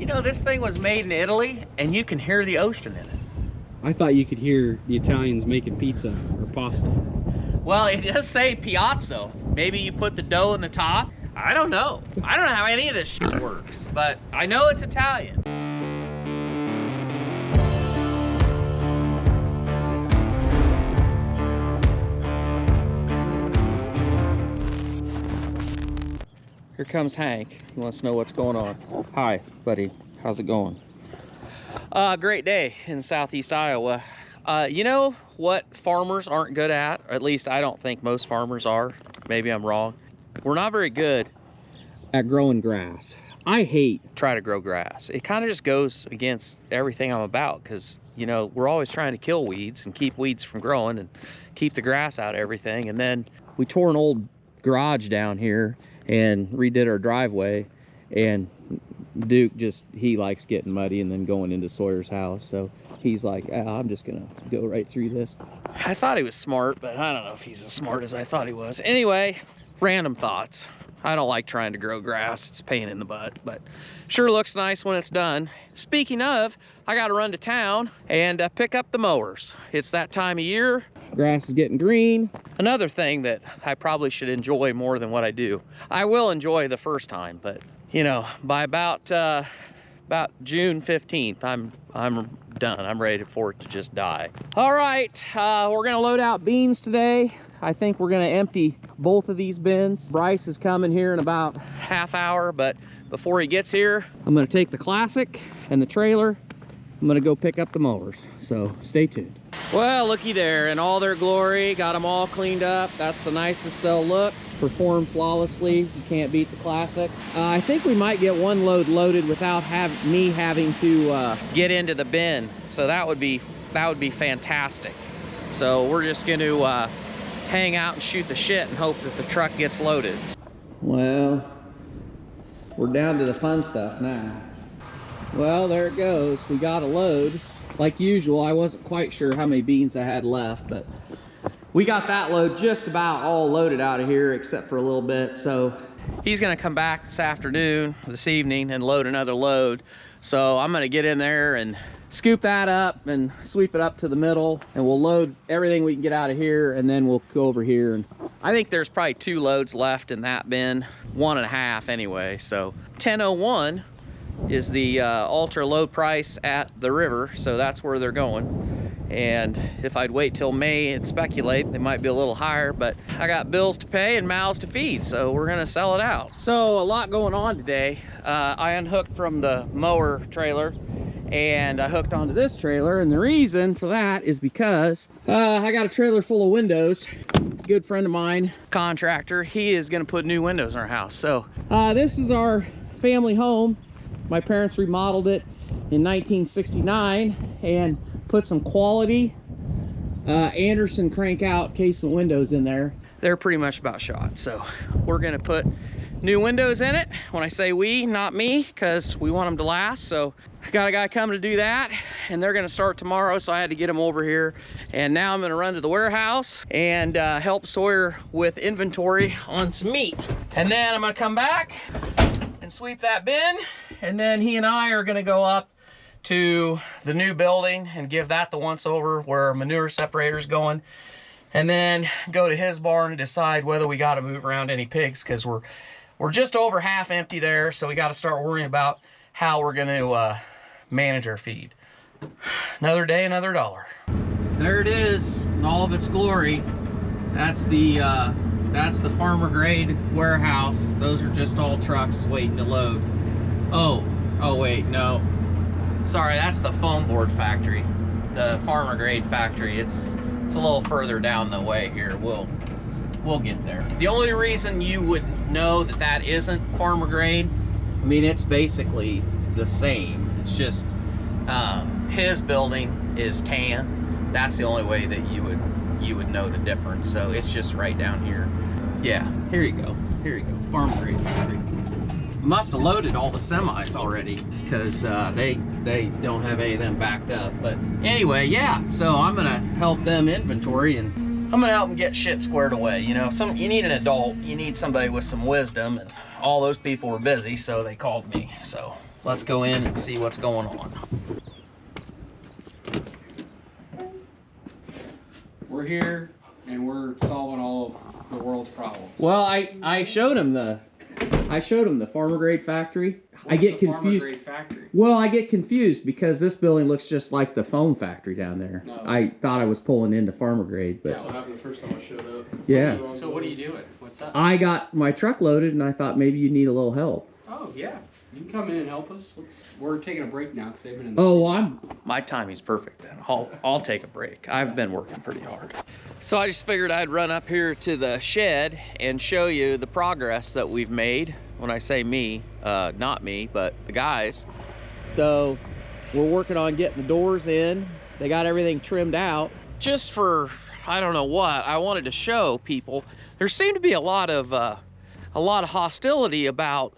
You know, this thing was made in Italy, and you can hear the ocean in it. I thought you could hear the Italians making pizza or pasta. Well, it does say piazza. Maybe you put the dough in the top. I don't know. I don't know how any of this shit works, but I know it's Italian. Here comes Hank. He wants to know what's going on. Hi, buddy. How's it going? Great day in southeast Iowa. You know what farmers aren't good at? Or at least I don't think most farmers are. Maybe I'm wrong. We're not very good At growing grass. I hate try to grow grass. It kind of just goes against everything I'm about, because you know, we're always trying to kill weeds and keep weeds from growing and keep the grass out of everything. And then we tore an old garage down here and redid our driveway, and Duke just, he likes getting muddy and then going into Sawyer's house, so he's like, I'm just gonna go right through this. I thought he was smart, but I don't know if he's as smart as I thought he was. Anyway, random thoughts. I don't like trying to grow grass. It's a pain in the butt, but sure looks nice when it's done. Speaking of, I gotta run to town and pick up the mowers. It's that time of year. Grass is getting green. Another thing that I probably should enjoy more than what I do. I will enjoy the first time, but you know, by about June 15th, I'm done. I'm ready for it to just die. All right, we're gonna load out beans today. I think we're gonna empty both of these bins. Bryce is coming here in about half hour, but before he gets here, I'm gonna take the Classic and the trailer. I'm gonna go pick up the mowers, so stay tuned. Well, looky there, in all their glory, got them all cleaned up. That's the nicest they'll look. Performed flawlessly. You can't beat the Classic. I think we might get one load loaded without me having to get into the bin, so that would be fantastic. So we're just going to hang out and shoot the shit and hope that the truck gets loaded. Well, we're down to the fun stuff now. Well, there it goes. We got a load. Like usual, I wasn't quite sure how many beans I had left, but we got that load just about all loaded out of here except for a little bit. So he's gonna come back this evening and load another load. So I'm gonna get in there and scoop that up and sweep it up to the middle, and we'll load everything we can get out of here, and then we'll go over here. And I think there's probably 2 loads left in that bin, 1.5 anyway. So 10.01 is the ultra low price at the river, so that's where they're going. And if I'd wait till May and speculate, they might be a little higher, but I got bills to pay and mouths to feed, so we're gonna sell it out. So a lot going on today. I unhooked from the mower trailer and I hooked onto this trailer, and the reason for that is because I got a trailer full of windows. Good friend of mine, contractor, he is gonna put new windows in our house. So this is our family home. My parents remodeled it in 1969 and put some quality Anderson crank out casement windows in there. They're pretty much about shot, so we're gonna put new windows in it. When I say we, not me, because we want them to last. So I got a guy coming to do that, and they're gonna start tomorrow, so I had to get them over here. And now I'm gonna run to the warehouse and help Sawyer with inventory on some meat. And then I'm gonna come back and sweep that bin, and then he and I are gonna go up to the new building and give that the once over where our manure separator is going, and then go to his barn and decide whether we got to move around any pigs, because we're just over half empty there, so we got to start worrying about how we're going to manage our feed. Another day, another dollar. There it is in all of its glory. That's the farmer grade warehouse. Those are just all trucks waiting to load. Oh wait, no. Sorry, that's the foam board factory. The farmer grade factory. It's a little further down the way here. We'll get there. The only reason you would know that that isn't farmer grade, I mean, it's basically the same. It's just his building is tan. That's the only way that you would know the difference. So it's just right down here. Yeah, here you go. Here you go. Farmer grade factory. Must have loaded all the semis already, because they don't have any of them backed up. But anyway, yeah, so I'm gonna help them inventory, and I'm gonna help them get shit squared away. You know, you need an adult, you need somebody with some wisdom, and all those people were busy, so they called me. So let's go in and see what's going on. We're here and we're solving all of the world's problems. Well, I showed him the farmer grade factory. I get confused. Well, I get confused because this building looks just like the foam factory down there. No. I thought I was pulling into farmer grade, but That's what happened the first time I showed up. yeah. So what are you doing? What's up? I got my truck loaded and I thought maybe you'd need a little help. Oh yeah, you can come in and help us. We're taking a break now because they've been in. My timing's perfect then. I'll take a break. I've been working pretty hard. So I just figured I'd run up here to the shed and show you the progress that we've made. When I say me, not me, but the guys. So we're working on getting the doors in. They got everything trimmed out. Just for, I don't know what, I wanted to show people. There seemed to be a lot of hostility about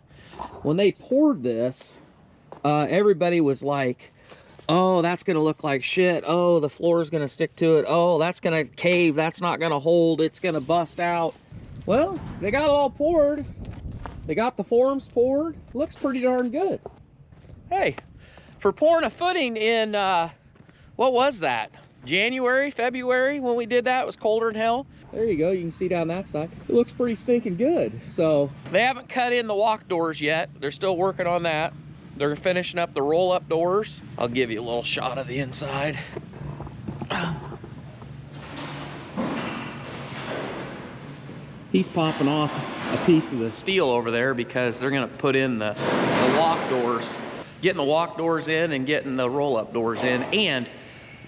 when they poured this. Everybody was like, oh, that's gonna look like shit. Oh, the floor's gonna stick to it. Oh, that's gonna cave. That's not gonna hold. It's gonna bust out. Well, they got it all poured. They got the forms poured. Looks pretty darn good. Hey, for pouring a footing in, what was that? January, February, when we did that, it was colder than hell. There you go, you can see down that side. It looks pretty stinking good. So, they haven't cut in the walk doors yet. They're still working on that. They're finishing up the roll-up doors. I'll give you a little shot of the inside. He's popping off a piece of the steel over there because they're gonna put in the walk doors. Getting the walk doors in and getting the roll-up doors in, and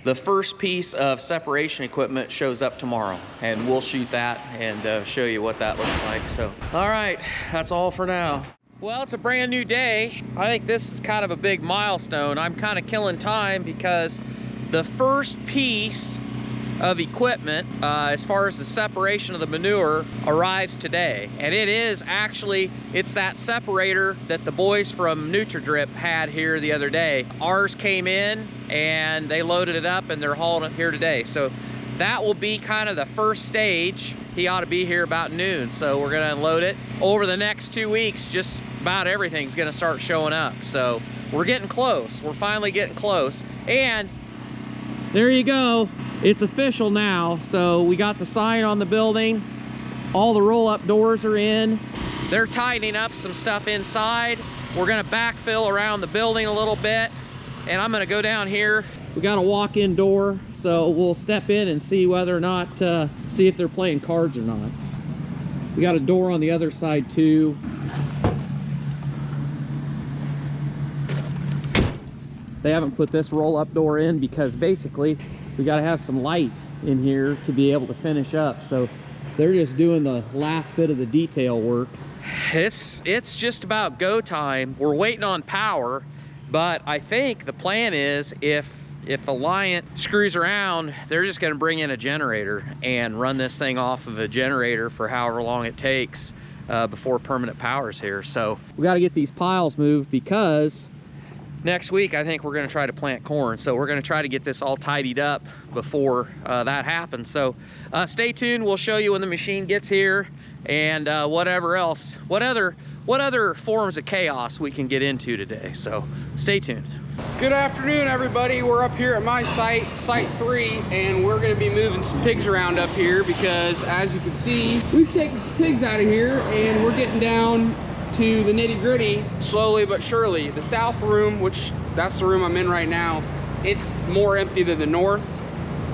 the first piece of separation equipment shows up tomorrow, and we'll shoot that and show you what that looks like. So, all right, that's all for now. Well, it's a brand new day. I think this is kind of a big milestone. I'm kind of killing time because the first piece of equipment, as far as the separation of the manure, arrives today. And it is actually, it's that separator that the boys from NutriDrip had here the other day. Ours came in and they loaded it up and they're hauling it here today. So that will be kind of the first stage. He ought to be here about noon. So we're gonna unload it. Over the next 2 weeks, just about everything's gonna start showing up. So we're getting close. We're finally getting close. And there you go. It's official now. So we got the sign on the building. All the roll-up doors are in. They're tightening up some stuff inside. We're gonna backfill around the building a little bit. And I'm gonna go down here. We got a walk-in door, so we'll step in and see whether or not, see if they're playing cards or not. We got a door on the other side too. They haven't put this roll-up door in because basically we got to have some light in here to be able to finish up. So they're just doing the last bit of the detail work. It's just about go time. We're waiting on power, but I think the plan is if Alliant screws around, they're just going to bring in a generator and run this thing off of a generator for however long it takes before permanent power is here. So we got to get these piles moved because next week, I think we're gonna try to plant corn. So we're gonna try to get this all tidied up before that happens. So stay tuned, we'll show you when the machine gets here and whatever else, what other forms of chaos we can get into today. So stay tuned. Good afternoon, everybody. We're up here at my site, Site 3, and we're gonna be moving some pigs around up here because as you can see, we've taken some pigs out of here and we're getting down to the nitty-gritty slowly but surely. The south room, which that's the room I'm in right now, it's more empty than the north.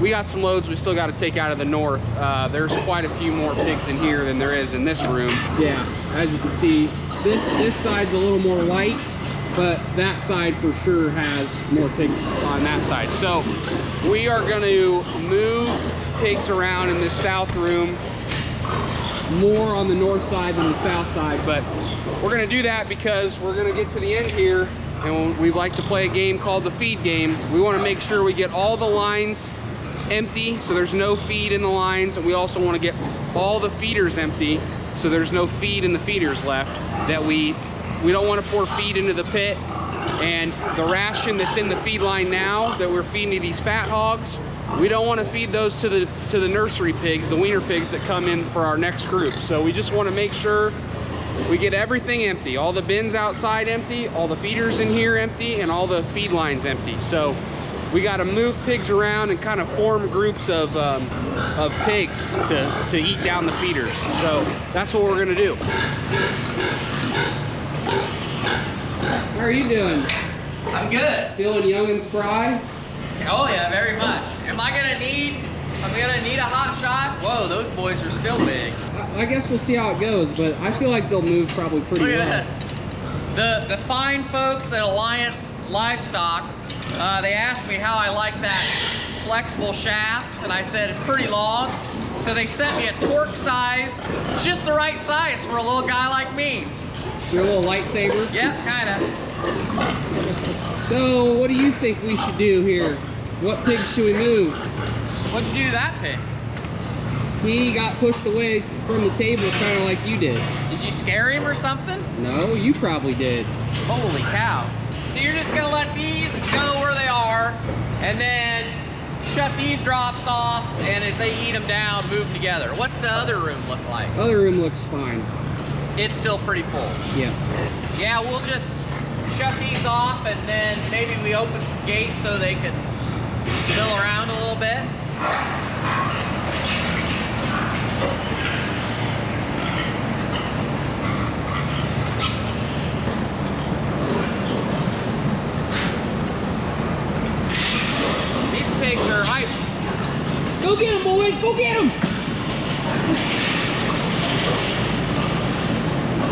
We got some loads we still got to take out of the north. There's quite a few more pigs in here than there is in this room. Yeah, as you can see, this side's a little more light, but that side for sure has more pigs on that side. So we are going to move pigs around in this south room, more on the north side than the south side, but we're gonna do that because we're gonna get to the end here and we like to play a game called the feed game. We want to make sure we get all the lines empty so there's no feed in the lines, and we also want to get all the feeders empty so there's no feed in the feeders left. That we don't want to pour feed into the pit, and the ration that's in the feed line now that we're feeding to these fat hogs, we don't want to feed those to the nursery pigs, the weaner pigs that come in for our next group. So we just want to make sure We get everything empty. All the bins outside empty, all the feeders in here empty, and all the feed lines empty. So we got to move pigs around and kind of form groups of pigs to eat down the feeders. So that's what we're gonna do. How are you doing? I'm good. Feeling young and spry? Oh yeah, very much. I'm gonna need a hot shot. Whoa, those boys are still big. I guess we'll see how it goes, but I feel like they'll move probably pretty Look well. at this. The fine folks at Alliance Livestock, they asked me how I like that flexible shaft, and I said it's pretty long. So they sent me a Tork size. It's just the right size for a little guy like me. So your little lightsaber? Yeah, kinda. So what do you think we should do here? What pigs should we move? What'd you do to that pig? He got pushed away from the table kind of like you did. Did you scare him or something? No, you probably did. Holy cow. So you're just gonna let these go where they are and then shut these drops off, and as they eat them down, move them together. What's the other room look like? Other room looks fine. It's still pretty full. Yeah. Yeah, we'll just shut these off and then maybe we open some gates so they can mill around a little bit. These pigs are hype. Go get them, boys! Go get them!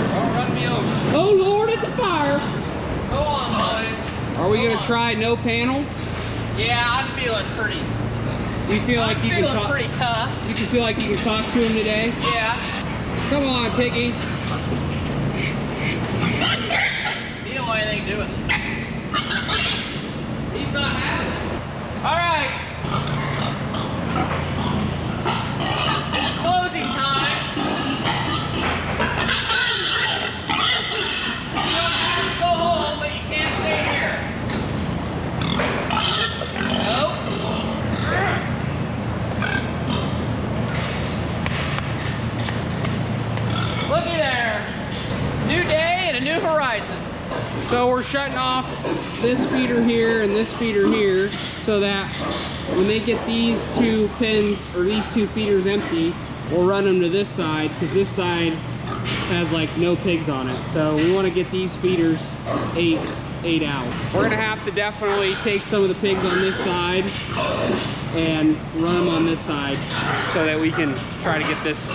Don't run me over. Oh Lord, it's a fire! Go on, boys. Are we Go gonna on. try no panel? Yeah, I'm feeling pretty. You feel like I'm you can feeling talk? pretty tough. You can feel like you can talk to him today? Yeah. Come on, piggies. You don't want anything to do with it. He's not having it. All right. It's closing time. You don't have to go home, but you can't stay here. Nope. Looky there. New day and a new horizon. So we're shutting off this feeder here and this feeder here so that when they get these two pins or these two feeders empty, we'll run them to this side because this side has like no pigs on it. So we want to get these feeders eight out. We're gonna have to definitely take some of the pigs on this side and run them on this side so that we can try to get this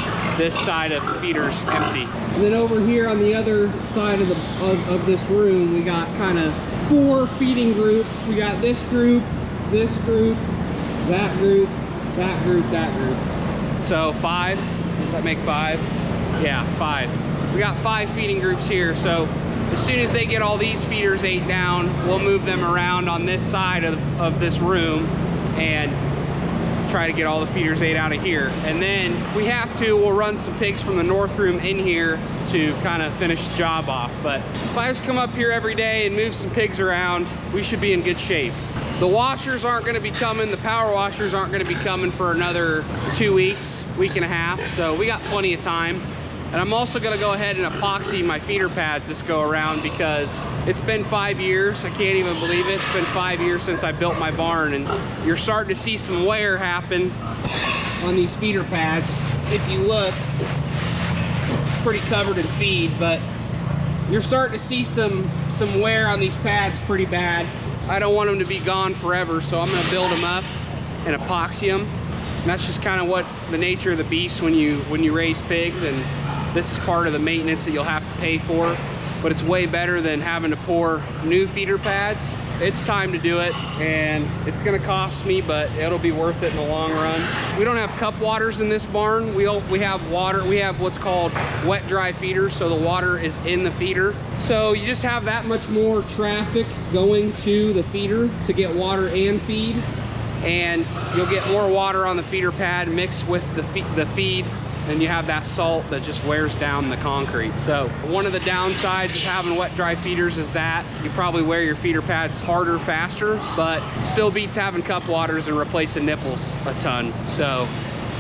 side of feeders empty. And then over here on the other side of this room, we got kind of 4 feeding groups. We got this group, that group, that group, that group. So 5, does that make 5? Yeah, 5. We got 5 feeding groups here. So as soon as they get all these feeders ate down, we'll move them around on this side of this room and try to get all the feeders ate out of here. And then if we have to, we'll run some pigs from the north room in here to kind of finish the job off. But if I just come up here every day and move some pigs around, we should be in good shape. The washers aren't going to be coming, the power washers aren't going to be coming for another 2 weeks, week and a half. So we got plenty of time. And I'm also gonna go ahead and epoxy my feeder pads this go around because it's been 5 years. I can't even believe it. It's been 5 years since I built my barn, and you're starting to see some wear happen on these feeder pads. If you look, it's pretty covered in feed, but you're starting to see some wear on these pads pretty bad. I don't want them to be gone forever, so I'm gonna build them up and epoxy them. And that's just kind of what the nature of the beast when you raise pigs, and this is part of the maintenance that you'll have to pay for, but it's way better than having to pour new feeder pads. It's time to do it, and it's gonna cost me, but it'll be worth it in the long run. We don't have cup waters in this barn. We have water. We have what's called wet dry feeders, so the water is in the feeder. So you just have that much more traffic going to the feeder to get water and feed, and you'll get more water on the feeder pad mixed with the feed, and you have that salt that just wears down the concrete. So one of the downsides of having wet dry feeders is that you probably wear your feeder pads harder faster, but still beats having cup waters and replacing nipples a ton. So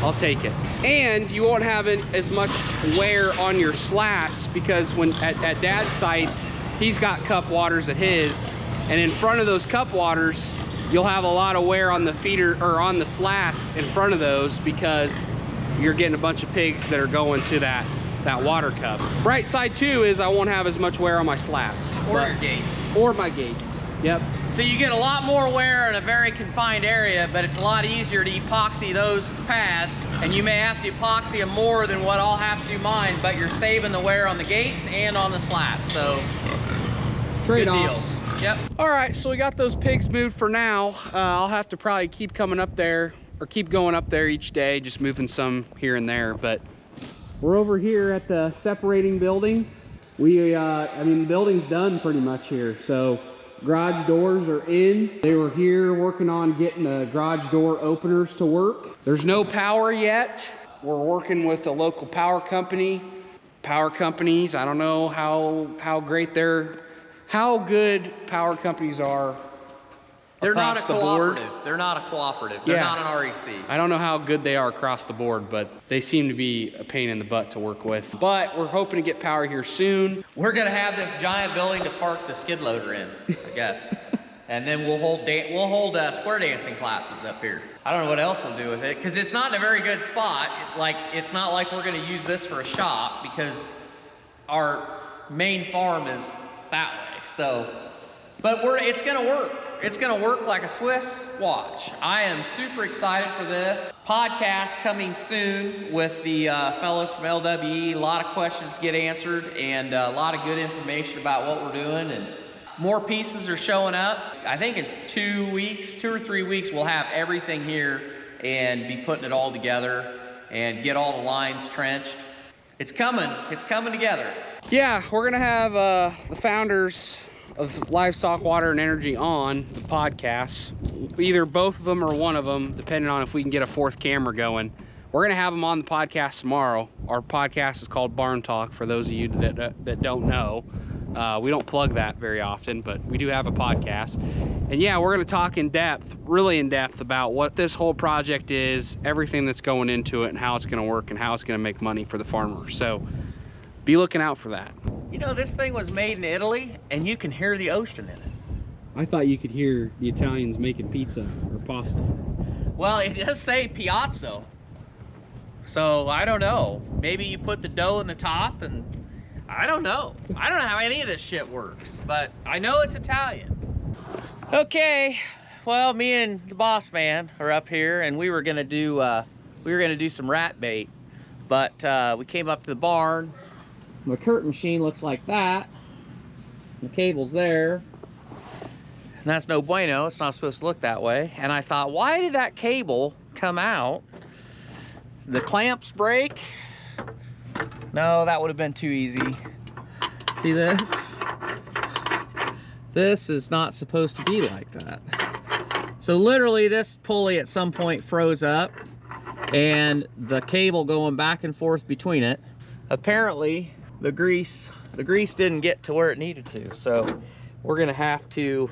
I'll take it. And you won't have as much wear on your slats, because when at Dad's sites, he's got cup waters at his, and in front of those cup waters, you'll have a lot of wear on the feeder or on the slats in front of those, because you're getting a bunch of pigs that are going to that water cup. Bright side too is I won't have as much wear on my slats. Or your gates. Or my gates, yep. So you get a lot more wear in a very confined area, but it's a lot easier to epoxy those pads, and you may have to epoxy them more than what I'll have to do mine, but you're saving the wear on the gates and on the slats, so trade-offs. Yep. All right, so we got those pigs moved for now. I'll have to probably keep coming up there, or keep going up there each day, just moving some here and there. But we're over here at the separating building. I mean, the building's done pretty much here. So garage doors are in. They were here working on getting the garage door openers to work. There's no power yet. We're working with a local power company. Power companies, I don't know how good power companies are. They're not a board. cooperative. They're not a cooperative. They're not an REC. I don't know how good they are across the board, but they seem to be a pain in the butt to work with. But we're hoping to get power here soon. We're gonna have this giant building to park the skid loader in, I guess. And then we'll hold square dancing classes up here. I don't know what else we'll do with it, because it's not in a very good spot. It's not like we're gonna use this for a shop, because our main farm is that way. So, but it's gonna work. It's gonna work like a Swiss watch. I am super excited for this. Podcast coming soon with the fellows from LWE. A lot of questions get answered, and a lot of good information about what we're doing, and more pieces are showing up. I think in 2 or 3 weeks, we'll have everything here and be putting it all together and get all the lines trenched. It's coming together. Yeah, we're gonna have the founders of Livestock, Water, and Energy on the podcast. Either both of them or one of them, depending on if we can get a fourth camera going. We're gonna have them on the podcast tomorrow. Our podcast is called Barn Talk, for those of you that don't know. We don't plug that very often, but we do have a podcast. And yeah, we're gonna talk really in depth about what this whole project is, everything that's going into it, and how it's gonna work, and how it's gonna make money for the farmer. So be looking out for that. You know, this thing was made in Italy, and you can hear the ocean in it. I thought you could hear the Italians making pizza or pasta. Well, it does say piazza. So I don't know. Maybe you put the dough in the top, and I don't know. I don't know how any of this shit works, but I know it's Italian. Okay, well, me and the boss man are up here, and we were gonna do some rat bait, but we came up to the barn. The curtain machine looks like that. The cable's there. And that's no bueno. It's not supposed to look that way. And I thought, why did that cable come out? The clamps break? No, that would have been too easy. See this? This is not supposed to be like that. So literally this pulley at some point froze up, and the cable going back and forth between it. Apparently, the grease didn't get to where it needed to, so we're gonna have to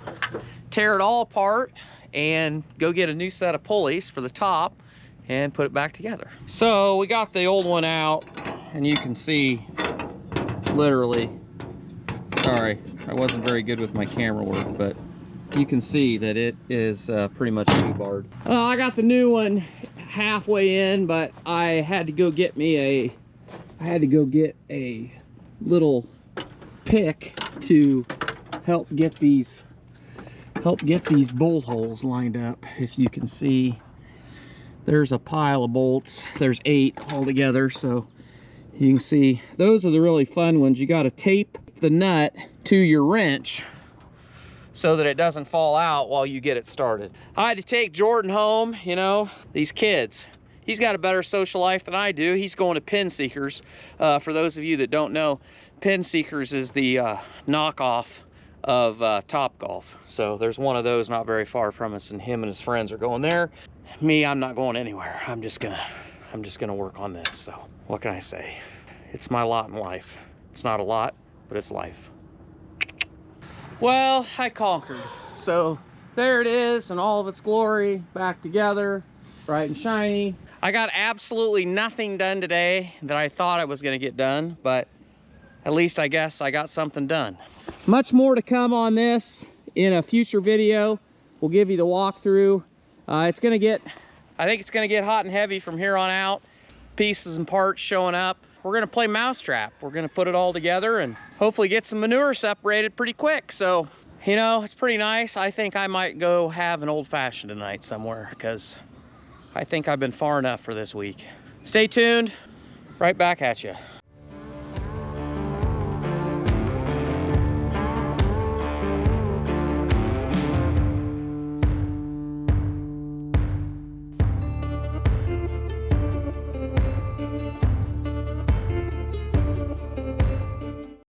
tear it all apart and go get a new set of pulleys for the top and put it back together. So we got the old one out, and you can see literally, sorry, I wasn't very good with my camera work, but you can see that it is pretty much rebarred. I got the new one halfway in, but I had to go get a little pick to help get these bolt holes lined up. If you can see, there's a pile of bolts. There's 8 altogether, so you can see those are the really fun ones. You got to tape the nut to your wrench so that it doesn't fall out while you get it started. I had to take Jordan home. You know, these kids, he's got a better social life than I do. He's going to Pin Seekers. For those of you that don't know, Pin Seekers is the knockoff of Topgolf. So there's one of those not very far from us, and him and his friends are going there. Me, I'm not going anywhere. I'm just gonna work on this. So what can I say? It's my lot in life. It's not a lot, but it's life. Well, I conquered. So there it is in all of its glory, back together, bright and shiny. I got absolutely nothing done today that I thought I was gonna get done, but at least I guess I got something done. Much more to come on this in a future video. We'll give you the walkthrough. I think it's gonna get hot and heavy from here on out. Pieces and parts showing up. We're gonna play mousetrap. We're gonna put it all together and hopefully get some manure separated pretty quick. So, you know, it's pretty nice. I think I might go have an old fashioned tonight somewhere because I think I've been far enough for this week. Stay tuned, right back at you.